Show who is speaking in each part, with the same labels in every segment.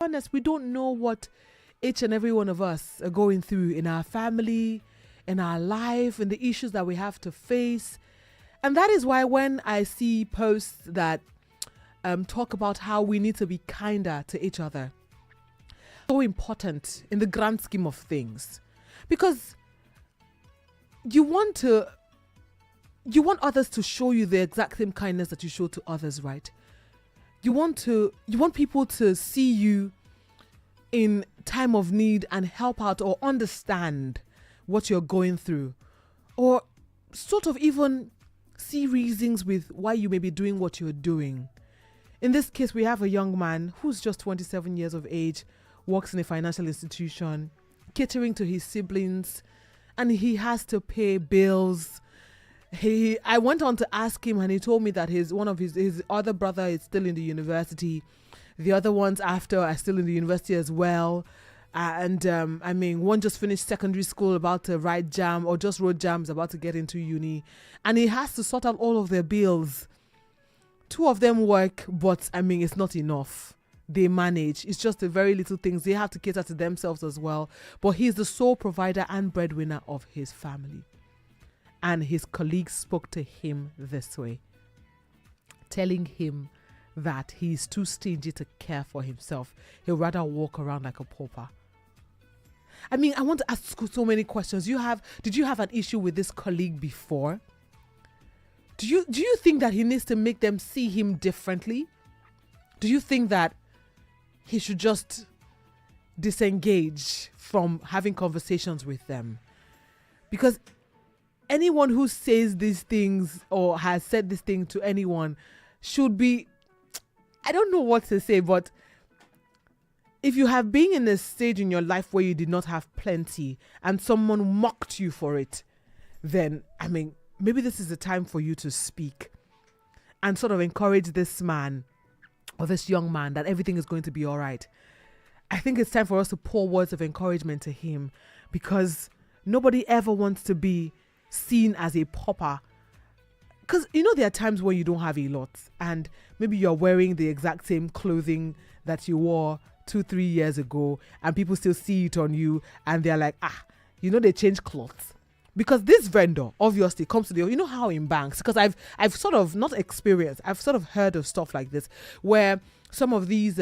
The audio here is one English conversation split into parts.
Speaker 1: honest, we don't know what each and every one of us are going through in our family, in our life, in the issues that we have to face. And that is why when I see posts that talk about how we need to be kinder to each other, so important in the grand scheme of things, because you want others to show you the exact same kindness that you show to others, right? You want people to see you in time of need and help out or understand what you're going through, or sort of even see reasons with why you may be doing what you're doing. In this case, we have a young man who's just 27 years of age, works in a financial institution, catering to his siblings, and he has to pay bills. I went on to ask him, and he told me that his other brother is still in the university. The other ones after are still in the university as well. And one just finished secondary school, about to write JAM, or just wrote JAMs, about to get into uni. And he has to sort out all of their bills. Two of them work, but it's not enough. They manage. It's just the very little things. They have to cater to themselves as well. But he's the sole provider and breadwinner of his family. And his colleagues spoke to him this way, telling him that he's too stingy to care for himself. He'll rather walk around like a pauper. I want to ask so many questions. Did you have an issue with this colleague before? Do you think that he needs to make them see him differently? Do you think that he should just disengage from having conversations with them? Because anyone who says these things or has said this thing to anyone should be, I don't know what to say, but if you have been in a stage in your life where you did not have plenty and someone mocked you for it, then, maybe this is the time for you to speak and sort of encourage this man or this young man that everything is going to be all right. I think it's time for us to pour words of encouragement to him, because nobody ever wants to be seen as a pauper. Because there are times when you don't have a lot and maybe you're wearing the exact same clothing that you wore 2-3 years ago, and people still see it on you and they're like, they change clothes. Because this vendor obviously comes to how in banks, because I've sort of not experienced, I've sort of heard of stuff like this where some of these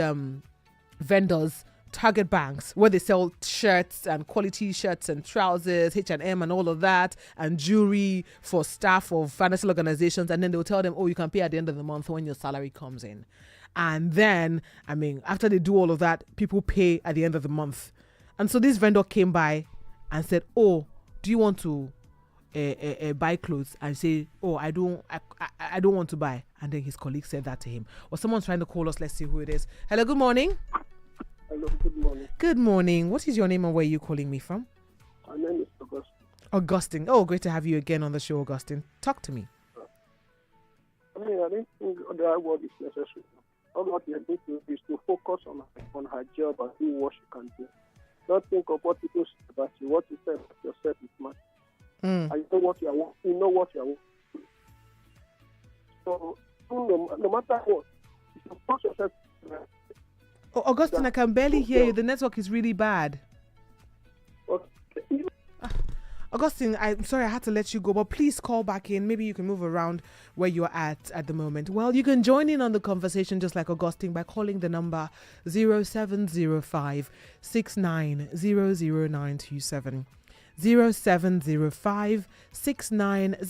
Speaker 1: vendors target banks where they sell shirts and quality shirts and trousers, H&M and all of that, and jewelry for staff of financial organizations, and then they'll tell them, you can pay at the end of the month when your salary comes in. And then after they do all of that, people pay at the end of the month. And so this vendor came by and said, do you want to buy clothes? And say, I don't want to buy. And then his colleague said that to him. Or someone's trying to call us. Let's see who it is. Hello, good morning.
Speaker 2: Hello, good morning.
Speaker 1: Good morning. What is your name and where are you calling me from?
Speaker 2: My name is Augustine.
Speaker 1: Augustine. Oh, great to have you again on the show, Augustine. Talk to me.
Speaker 2: I don't think the word is necessary. All what you need to do is to focus on her job and do what she can do. Don't think of what people say about you. What you say about yourself is much. And you know what you are. You know what you are. So no matter what, you should force yourself.
Speaker 1: Augustine, I can barely hear you. The network is really bad.
Speaker 2: Okay.
Speaker 1: Augustine, I'm sorry I had to let you go, but please call back in. Maybe you can move around where you're at the moment. Well, you can join in on the conversation just like Augustine by calling the number 0705 69000927. 0705 69